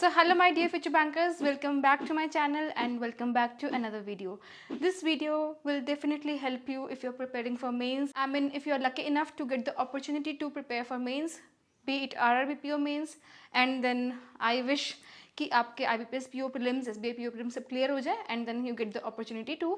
So hello my dear future bankers, welcome back to my channel and welcome back to another video. This video will definitely help you if you're preparing for mains. I mean if you're lucky enough to get the opportunity to prepare for mains, be it RRBPO mains, and then I wish कि आपके IBPS PO prelims, SBI PO prelims सब clear हो जाए and then you get the opportunity to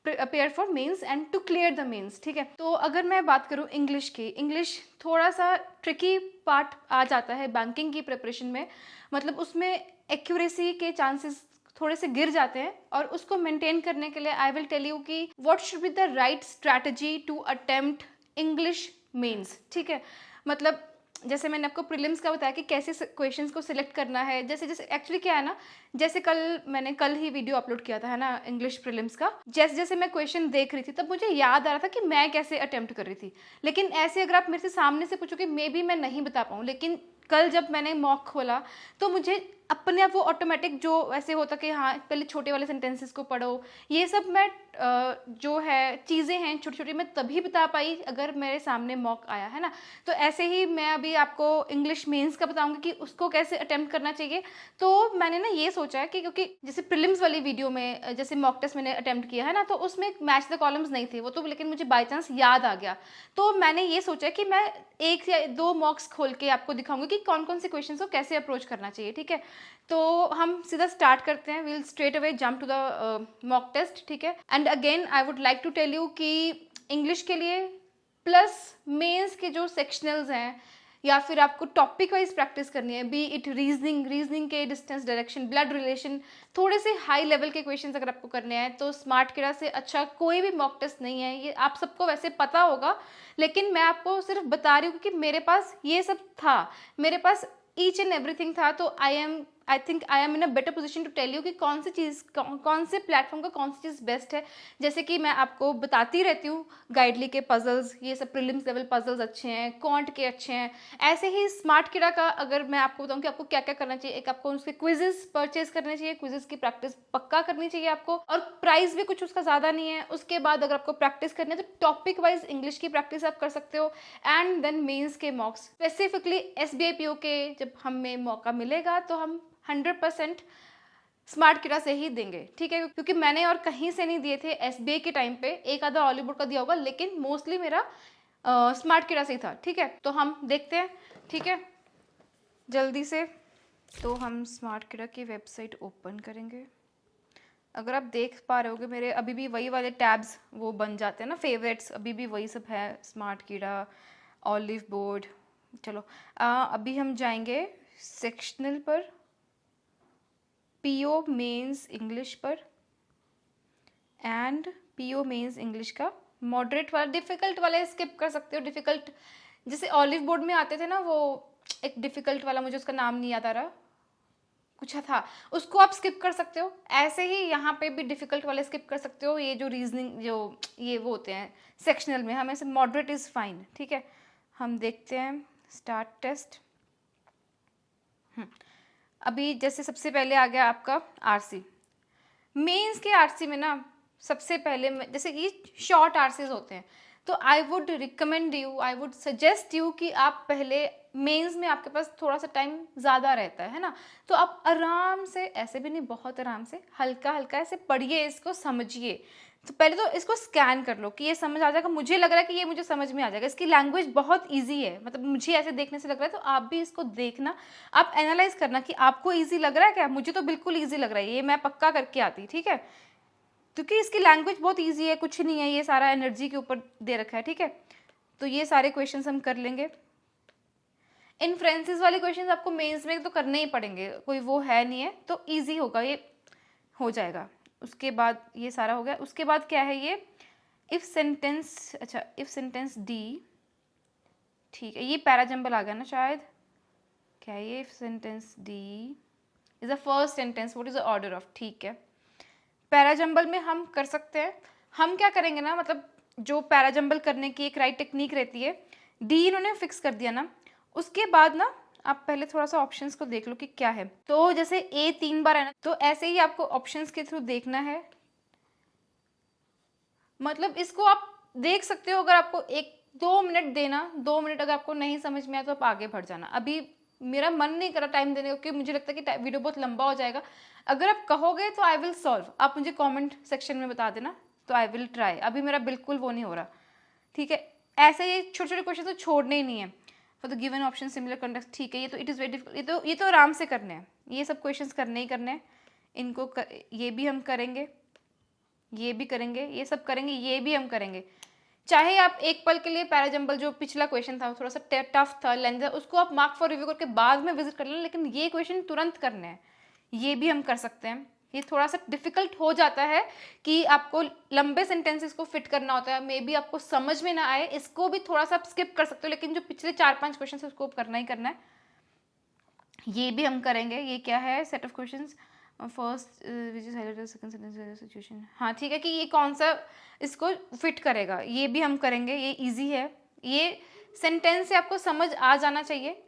prepare for mains and to clear the mains. ठीक है, तो अगर मैं बात करूँ इंग्लिश की, इंग्लिश थोड़ा सा ट्रिकी पार्ट आ जाता है बैंकिंग की प्रिपरेशन में. मतलब उसमें एक्यूरेसी के चांसेस थोड़े से गिर जाते हैं और उसको मेंटेन करने के लिए आई विल टेल यू कि what should be the right strategy to attempt English mains. ठीक है, मतलब जैसे मैंने आपको प्रीलिम्स का बताया कि कैसे क्वेश्चंस को सिलेक्ट करना है. जैसे जैसे एक्चुअली क्या है ना, जैसे मैंने कल ही वीडियो अपलोड किया था है ना इंग्लिश प्रीलिम्स का. जैसे जैसे मैं क्वेश्चन देख रही थी तब मुझे याद आ रहा था कि मैं कैसे अटेम्प्ट कर रही थी. लेकिन ऐसे अगर आप मेरे से सामने से पूछोगे मे बी मैं नहीं बता पाऊँ. लेकिन कल जब मैंने मॉक खोला तो मुझे अपने आप वो ऑटोमेटिक जो ऐसे होता कि हाँ पहले छोटे वाले सेंटेंसेस को पढ़ो, ये सब मैं जो है चीज़ें हैं छोटी छोटी मैं तभी बता पाई अगर मेरे सामने मॉक आया है ना. तो ऐसे ही मैं अभी आपको इंग्लिश मेंस का बताऊंगी कि उसको कैसे अटेम्प्ट करना चाहिए. तो मैंने ना ये सोचा है कि क्योंकि जैसे प्रीलिम्स वाली वीडियो में जैसे मॉक टेस्ट मैंने अटेम्प्ट किया है ना, तो उसमें मैच द कॉलम्स नहीं थे वो तो, लेकिन मुझे बाई चांस याद आ गया. तो मैंने ये सोचा कि मैं एक या दो मॉक्स खोल के आपको दिखाऊंगी कि कौन कौन से क्वेश्चन को कैसे अप्रोच करना चाहिए. ठीक है, तो हम सीधा स्टार्ट करते हैं. Will straight away jump to the mock test. ठीक है, and again I would like to tell you कि इंग्लिश के लिए प्लस मेंस के जो सेक्शनल्स हैं या फिर आपको टॉपिक वाइज प्रैक्टिस करनी है, बी इट रीजनिंग के डिस्टेंस डायरेक्शन ब्लड रिलेशन, थोड़े से हाई लेवल के क्वेश्चंस अगर आपको करने हैं तो स्मार्ट किडा से अच्छा कोई भी मॉक टेस्ट नहीं है. ये आप सबको वैसे पता होगा, लेकिन मैं आपको सिर्फ बता रही हूँ कि मेरे पास ये सब था, मेरे पास ईच एंड एवरीथिंग था. तो I think I am in a better position to tell you कि कौन सी चीज़ कौन से प्लेटफॉर्म का कौन सी चीज़ बेस्ट है. जैसे कि मैं आपको बताती रहती हूँ गाइडली के पजल्स, ये सब प्रीलिम्स लेवल पजल्स अच्छे हैं, क्वांट के अच्छे हैं. ऐसे ही स्मार्ट किडा का अगर मैं आपको बताऊँ कि आपको क्या क्या करना चाहिए, एक आपको उसके क्विजेस परचेज करने चाहिए, क्विजेस की प्रैक्टिस पक्का करनी चाहिए आपको, और प्राइस भी कुछ उसका ज़्यादा नहीं है. उसके बाद अगर आपको प्रैक्टिस करनी है तो टॉपिक वाइज इंग्लिश की प्रैक्टिस आप कर सकते हो. एंड देन मेंस के मॉक्स स्पेसिफिकली SBI PO के जब हमें मौका मिलेगा तो हम 100% स्मार्ट किडा से ही देंगे. ठीक है, क्योंकि मैंने और कहीं से नहीं दिए थे. SBI के टाइम पे एक आधा हॉलीवुड का दिया होगा, लेकिन मोस्टली मेरा स्मार्ट किडा से ही था. ठीक है, तो हम देखते हैं. ठीक है, जल्दी से तो हम स्मार्ट किडा की वेबसाइट ओपन करेंगे. अगर आप देख पा रहे होगे मेरे अभी भी वही वाले टैब्स वो बन जाते हैं ना, फेवरेट्स अभी भी वही सब है, स्मार्ट किडा, ऑलिव बोर्ड. चलो अभी हम जाएंगे सेक्शनल पर, PO मेंस इंग्लिश पर, एंड PO मेंस इंग्लिश का मॉडरेट वाला. डिफ़िकल्ट वाले स्किप कर सकते हो. डिफ़िकल्ट जैसे ऑलिव बोर्ड में आते थे ना, वो एक डिफ़िकल्ट वाला, मुझे उसका नाम नहीं याद आ रहा, कुछ था, उसको आप स्किप कर सकते हो. ऐसे ही यहाँ पे भी डिफ़िकल्ट वाले स्किप कर सकते हो. ये जो रीजनिंग जो ये वो होते हैं सेक्शनल में, हमें से मॉडरेट इज़ फाइन. ठीक है, हम देखते हैं स्टार्ट टेस्ट. अभी जैसे सबसे पहले आ गया आपका RC. मेंस के RC में ना सबसे पहले जैसे कि शॉर्ट RCs होते हैं, तो I would recommend you, I would suggest you कि आप पहले मेंस में आपके पास थोड़ा सा टाइम ज़्यादा रहता है ना, तो आप आराम से, ऐसे भी नहीं बहुत आराम से, हल्का हल्का ऐसे पढ़िए, इसको समझिए. तो पहले तो इसको स्कैन कर लो कि ये समझ आ जाएगा. मुझे लग रहा है कि ये मुझे समझ में आ जाएगा. इसकी लैंग्वेज बहुत ईजी है, मतलब मुझे ऐसे देखने से लग रहा है. तो आप भी इसको देखना, आप एनालाइज करना कि आपको ईजी लग रहा है क्या. मुझे तो बिल्कुल ईजी लग रहा है, ये मैं पक्का करके आती. ठीक है, क्योंकि इसकी लैंग्वेज बहुत ईजी है, कुछ नहीं है, ये सारा एनर्जी के ऊपर दे रखा है. ठीक है, तो ये सारे क्वेश्चन हम कर लेंगे. इन्फ्रेंसेस वाले क्वेश्चन आपको मेंस में तो करने ही पड़ेंगे, कोई वो है नहीं है, तो ईजी होगा, ये हो जाएगा. उसके बाद ये सारा हो गया. उसके बाद क्या है ये इफ सेंटेंस, अच्छा इफ सेंटेंस D. ठीक है, ये पैराजंबल आ गया ना शायद, क्या है ये, if sentence D is the first sentence, what is the order of. ठीक है, पैराजंबल में हम कर सकते हैं. हम क्या करेंगे ना, मतलब जो पैराजंबल करने की एक राइट टेक्निक रहती है, D इन्होंने फिक्स कर दिया ना, उसके बाद ना आप पहले थोड़ा सा ऑप्शंस को देख लो कि क्या है. तो जैसे A 3 बार है ना, तो ऐसे ही आपको ऑप्शंस के थ्रू देखना है. मतलब इसको आप देख सकते हो, अगर आपको 1-2 मिनट देना, 2 मिनट अगर आपको नहीं समझ में आया तो आप आगे बढ़ जाना. अभी मेरा मन नहीं करा टाइम देने को, क्योंकि मुझे लगता है कि वीडियो बहुत लंबा हो जाएगा। अगर आप कहोगे तो आई विल सॉल्व, आप मुझे कमेंट सेक्शन में बता देना, तो आई विल ट्राई। अभी मेरा बिल्कुल वो नहीं हो रहा, ठीक है। ऐसे ये छोटे छोटे क्वेश्चन तो छोड़ने ही नहीं है। For the given option similar context, ठीक है, ये तो इट इज़ वेरी डिफिकल्ट, ये तो आराम से करने हैं, ये सब क्वेश्चंस करने ही करने हैं। इनको ये भी हम करेंगे, ये भी करेंगे, ये सब करेंगे, ये भी हम करेंगे। चाहे आप एक पल के लिए पैराजंबल जो पिछला क्वेश्चन था थोड़ा सा टफ था, लेंथ, उसको आप मार्क फॉर रिव्यू करके बाद में विजिट कर लें, लेकिन ये क्वेश्चन तुरंत करने हैं, ये भी हम कर सकते हैं। ये थोड़ा सा डिफिकल्ट हो जाता है कि आपको लंबे सेंटेंसेस को फिट करना होता है, मे बी आपको समझ में ना आए, इसको भी थोड़ा सा आप स्किप कर सकते हो, लेकिन जो पिछले 4-5 क्वेश्चन है उसको करना ही करना है। ये भी हम करेंगे। ये क्या है, set of questions, first which is highlighted second sentence situation, हाँ ठीक है, कि ये कौन सा इसको फिट करेगा, ये भी हम करेंगे। ये इजी है, ये सेंटेंस से आपको समझ आ जाना चाहिए।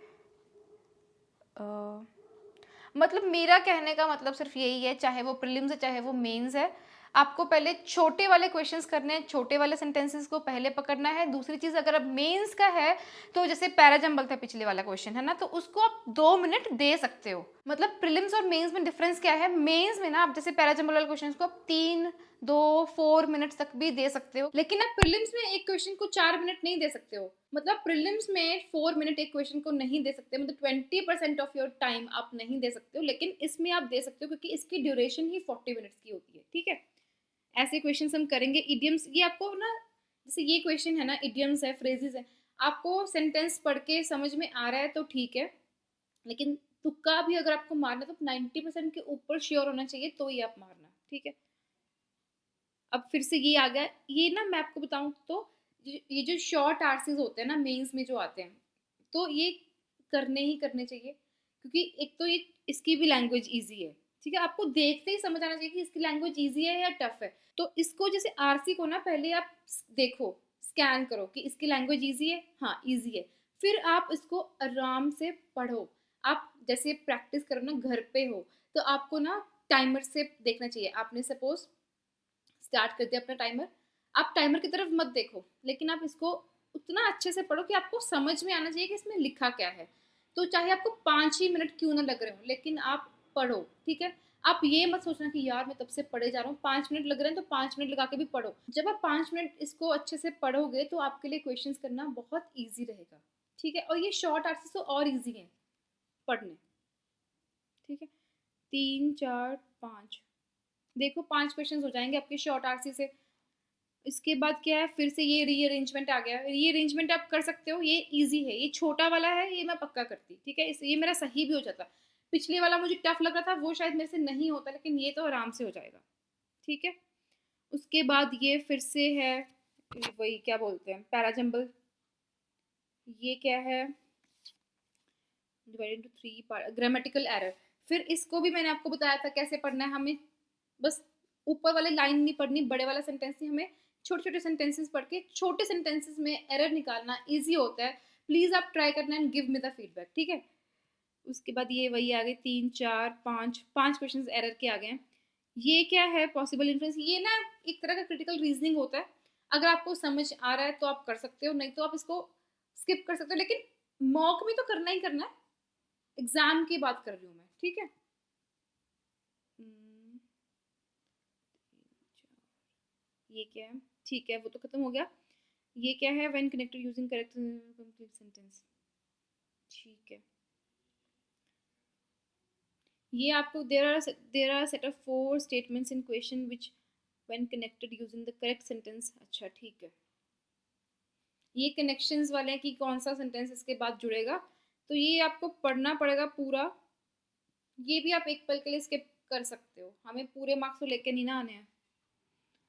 मतलब मेरा कहने का मतलब सिर्फ यही है, चाहे वो प्रीलिम्स है चाहे वो मेंस है, आपको पहले छोटे वाले क्वेश्चंस करने हैं, छोटे वाले सेंटेंसेस को पहले पकड़ना है। दूसरी चीज, अगर अब मेंस का है तो जैसे पैराजंबल था पिछले वाला क्वेश्चन है ना, तो उसको आप 2 मिनट दे सकते हो। मतलब प्रीलिम्स और मेंस में डिफरेंस क्या है, मेंस में ना आप जैसे पैराजंबल वाले क्वेश्चन को आप 3-2-4 मिनट तक भी दे सकते हो, लेकिन आप प्रीलिम्स में एक क्वेश्चन को 4 मिनट नहीं दे सकते हो। मतलब प्रीलिम्स में 4 मिनट एक क्वेश्चन को नहीं दे सकते, मतलब 20% ऑफ योर टाइम आप नहीं दे सकते हो, लेकिन इसमें आप दे सकते हो क्योंकि इसकी ड्यूरेशन ही 40 मिनट्स की होती है, ठीक है। ऐसे क्वेश्चंस हम करेंगे। इडियम्स, ये आपको ना, जैसे ये क्वेश्चन है ना, इडियम्स है, फ्रेजेस है, आपको सेंटेंस पढ़ के समझ में आ रहा है तो ठीक है, लेकिन तुक्का भी अगर आपको मारना तो 90% के ऊपर श्योर होना चाहिए, तो ये आप मारना, ठीक है। अब फिर से ये आ गया, ये ना मैं आपको बताऊं तो ये जो शॉर्ट आरसीज होते हैं ना मेंस में जो आते हैं, तो ये करने ही करने चाहिए, क्योंकि एक तो ये इसकी भी लैंग्वेज इजी है, ठीक है। आपको देखते ही समझ आना चाहिए कि इसकी लैंग्वेज इजी है या टफ है। तो इसको जैसे आरसी को ना पहले आप देखो, स्कैन करो कि इसकी लैंग्वेज इजी है, हाँ इजी है, फिर आप इसको आराम से पढ़ो। आप जैसे प्रैक्टिस करो ना घर पे हो, तो आपको ना टाइमर से देखना चाहिए। आपने सपोज स्टार्ट कर दिया अपना टाइमर, आप टाइमर की तरफ मत देखो, लेकिन आप इसको उतना अच्छे से पढ़ो कि आपको समझ में आना चाहिए कि इसमें लिखा क्या है। तो चाहे आपको 5 ही मिनट क्यों ना लग रहे हो, लेकिन आप पढ़ो, ठीक है। आप ये मत सोचना कि यार मैं तब से पढ़े जा रहा हूँ, 5 मिनट लग रहे हैं तो 5 मिनट लगा के भी पढ़ो। जब आप 5 मिनट इसको अच्छे से पढ़ोगे तो आपके लिए क्वेश्चंस करना बहुत ईजी रहेगा, ठीक है। और ये शॉर्ट आंसर तो और ईजी है पढ़ने, ठीक है। 3 4 5, देखो 5 क्वेश्चंस हो जाएंगे आपके शॉर्ट आरसी से। इसके बाद क्या है, फिर से ये रीअरेंजमेंट आ गया। रीअरेंजमेंट आप कर सकते हो, ये इजी है, ये छोटा वाला है, ये मैं पक्का करती, ठीक है। ये मेरा सही भी हो जाता। पिछले वाला मुझे टफ लग रहा था, वो शायद मेरे से नहीं होता, लेकिन ये तो आराम से हो जाएगा, ठीक है। उसके बाद ये फिर से है, वही क्या बोलते हैं, पैराजंबल। ये क्या है, divided into 3 part, grammatical error. फिर इसको भी मैंने आपको बताया था कैसे पढ़ना है। हमें बस ऊपर वाले लाइन नहीं पढ़नी, बड़े वाला सेंटेंस नहीं, हमें छोटे छोटे सेंटेंसेस पढ़ के छोटे सेंटेंसेस में एरर निकालना इजी होता है। प्लीज आप ट्राई करना and give me the feedback, ठीक है। उसके बाद ये वही आ गए 3 4 5 क्वेश्चन एरर के आ गए हैं। ये क्या है, पॉसिबल इन्फ्लुएंस। ये ना एक तरह का क्रिटिकल रीजनिंग होता है, अगर आपको समझ आ रहा है तो आप कर सकते हो, नहीं तो आप इसको स्किप कर सकते हो, लेकिन मॉक में तो करना ही करना है। एग्जाम की बात कर रही हूँ मैं, ठीक है। ये क्या है, ठीक है, वो तो खत्म हो गया। ये क्या है, when connected using correct complete sentence, ठीक है। ये आपको there are set of 4 statements in question which when connected using the correct sentence, अच्छा ठीक है। ये कनेक्शंस वाले हैं कि कौन सा सेंटेंस इसके बाद जुड़ेगा, तो ये आपको पढ़ना पड़ेगा पूरा। ये भी आप एक पल के लिए स्किप कर सकते हो, हमें पूरे मार्क्स तो लेके नहीं ना आने हैं।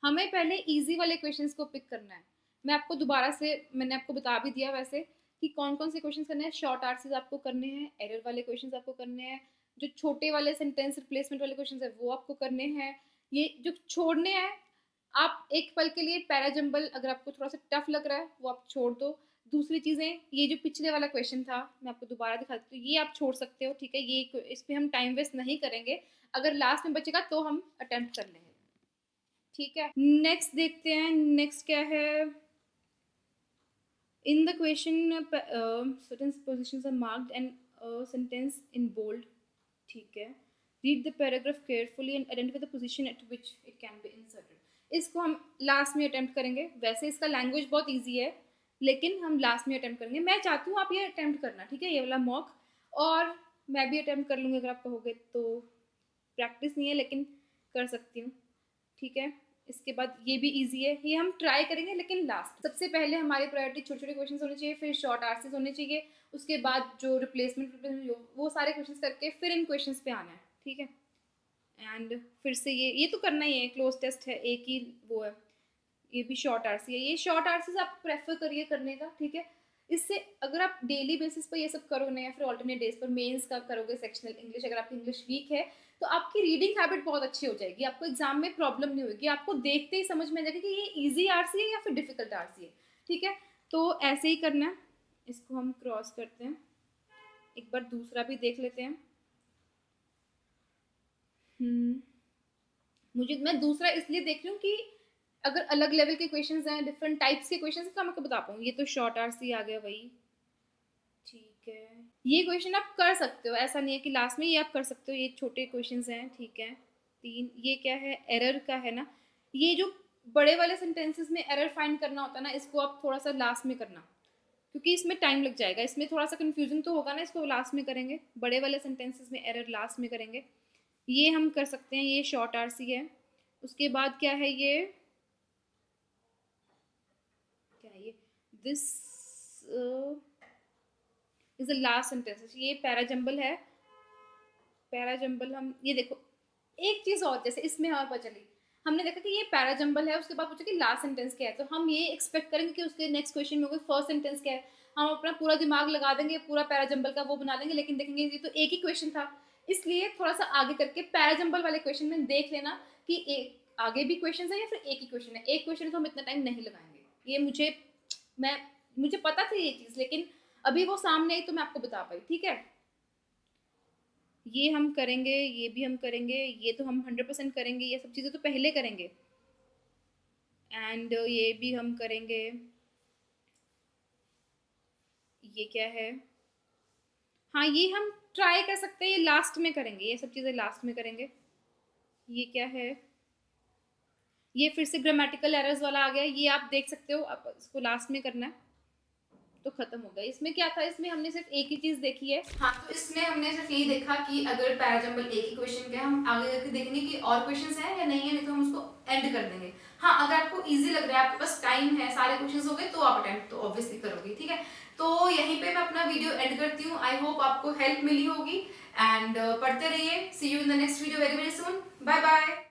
हमें पहले इजी वाले क्वेश्चंस को पिक करना है। मैं आपको दोबारा से, मैंने आपको बता भी दिया वैसे कि कौन कौन से क्वेश्चंस करने हैं। शॉर्ट आंसर्स आपको करने हैं, एरर वाले क्वेश्चंस आपको करने हैं, जो छोटे वाले सेंटेंस रिप्लेसमेंट वाले क्वेश्चंस है वो आपको करने हैं। ये जो छोड़ने हैं, आप एक पल के लिए पैराजंबल अगर आपको थोड़ा सा टफ लग रहा है वो आप छोड़ दो। दूसरी चीज़ें, ये जो पिछले वाला क्वेश्चन था मैं आपको दोबारा दिखा देती हूँ, ये आप छोड़ सकते हो, ठीक है। ये इस पर हम टाइम वेस्ट नहीं करेंगे, अगर लास्ट में बचेगा तो हम अटेम्प्ट कर लेंगे, ठीक है। नेक्स्ट देखते हैं, नेक्स्ट क्या है। In the question certain positions are marked and sentence in bold, ठीक है। Read the paragraph carefully and identify the position at which it can be inserted. इसको हम लास्ट में अटेम्प्ट करेंगे। वैसे इसका लैंग्वेज बहुत ईजी है, लेकिन हम लास्ट में अटेम्प्ट करेंगे। मैं चाहती हूँ आप ये अटेम्प्ट करना, ठीक है, ये वाला मॉक, और मैं भी अटेम्प्ट कर लूँगी अगर आप कहोगे तो। प्रैक्टिस नहीं है लेकिन कर सकती हूँ, ठीक है। इसके बाद ये भी इजी है, ये हम ट्राई करेंगे लेकिन लास्ट। सबसे पहले हमारी प्रायोरिटी छोटे छोटे क्वेश्चन होने चाहिए, फिर शॉर्ट आंसर्स होने चाहिए, उसके बाद जो रिप्लेसमेंट वो सारे क्वेश्चन करके फिर इन क्वेश्चन पे आना है, ठीक है। एंड फिर से ये तो करना ही है, क्लोज टेस्ट है, एक ही वो है, ये भी शॉर्ट आरसी है। ये शॉर्ट आरसी आप प्रेफर करिए करने का, ठीक है। इससे अगर आप डेली बेसिस पर ये सब करोगे या फिर ऑल्टरनेट डेज पर मेंस का करोगे, सेक्शनल इंग्लिश, अगर आपकी इंग्लिश वीक है तो आपकी रीडिंग हैबिट बहुत अच्छी हो जाएगी, आपको एग्जाम में प्रॉब्लम नहीं होगी, आपको देखते ही समझ में आ जाएगा कि ये इजी आरसी है या फिर डिफिकल्ट आरसी है, ठीक है। तो ऐसे ही करना है। इसको हम क्रॉस करते हैं, एक बार दूसरा भी देख लेते हैं। मैं दूसरा इसलिए देख रही हूँ कि अगर अलग लेवल के क्वेश्चंस हैं, डिफरेंट टाइप्स के क्वेश्चंस हैं, तो मैं आपको बता पाऊँ। ये तो शॉर्ट आरसी आ गया भाई, ठीक है। ये क्वेश्चन आप कर सकते हो, ऐसा नहीं है कि लास्ट में ये आप कर सकते हो, ये छोटे क्वेश्चंस हैं, ठीक है। 3 ये क्या है, एरर का है ना। ये जो बड़े वाले सेंटेंसेस में एरर फाइंड करना होता है ना, इसको आप थोड़ा सा लास्ट में करना, क्योंकि इसमें टाइम लग जाएगा, इसमें थोड़ा सा कंफ्यूजन तो होगा ना, इसको लास्ट में करेंगे। बड़े वाले सेंटेंसेस में एरर लास्ट में करेंगे, ये हम कर सकते हैं। ये शॉर्ट आरसी है। उसके बाद क्या है, ये क्या है, ये this is the last sentence. ये पैराजंबल है, पैराजंबल। हम ये देखो एक चीज और, जैसे इसमें हमें पता चली, हमने देखा कि ये पैराजंबल है, उसके बाद पूछा कि लास्ट सेंटेंस क्या है, तो हम ये एक्सपेक्ट करेंगे कि उसके नेक्स्ट क्वेश्चन में फर्स्ट सेंटेंस क्या है। हम अपना पूरा दिमाग लगा देंगे, पूरा पैराजंबल का वो बना देंगे, लेकिन देखेंगे ये तो एक ही क्वेश्चन था। इसलिए थोड़ा सा आगे करके पैराजंबल वाले क्वेश्चन में देख लेना कि एक आगे भी क्वेश्चन है या फिर एक ही क्वेश्चन है। एक क्वेश्चन तो हम इतना टाइम नहीं लगाएंगे। ये मुझे पता था ये चीज़, लेकिन अभी वो सामने आई तो मैं आपको बता पाई, ठीक है। ये हम करेंगे, ये भी हम करेंगे, ये तो हम 100% करेंगे, ये सब चीज़ें तो पहले करेंगे। एंड ये भी हम करेंगे। ये क्या है, हाँ ये हम ट्राई कर सकते हैं, ये लास्ट में करेंगे, ये सब चीज़ें लास्ट में करेंगे। ये क्या है, ये फिर से ग्रामेटिकल एरर्स वाला आ गया, ये आप देख सकते हो, आप इसको लास्ट में करना है तो खत्म हो गया। इसमें क्या था, इसमें हमने सिर्फ एक ही चीज देखी है। हाँ, तो इसमें हमने सिर्फ यही देखा कि अगर पैराजंबल एक ही क्वेश्चन का, हम आगे करके देखेंगे कि और क्वेश्चंस हैं या नहीं है, नहीं तो हम उसको एंड कर देंगे। हाँ, अगर आपको इजी लग रहा है, आपके पास टाइम है, सारे क्वेश्चंस हो गए, तो आप अटेम्प्ट तो ऑब्वियसली करोगे, ठीक है। तो यहीं पे मैं अपना वीडियो एंड करती हूँ। आई होप आपको हेल्प मिली होगी, एंड पढ़ते रहिए। See you in the next video very very soon. Bye bye.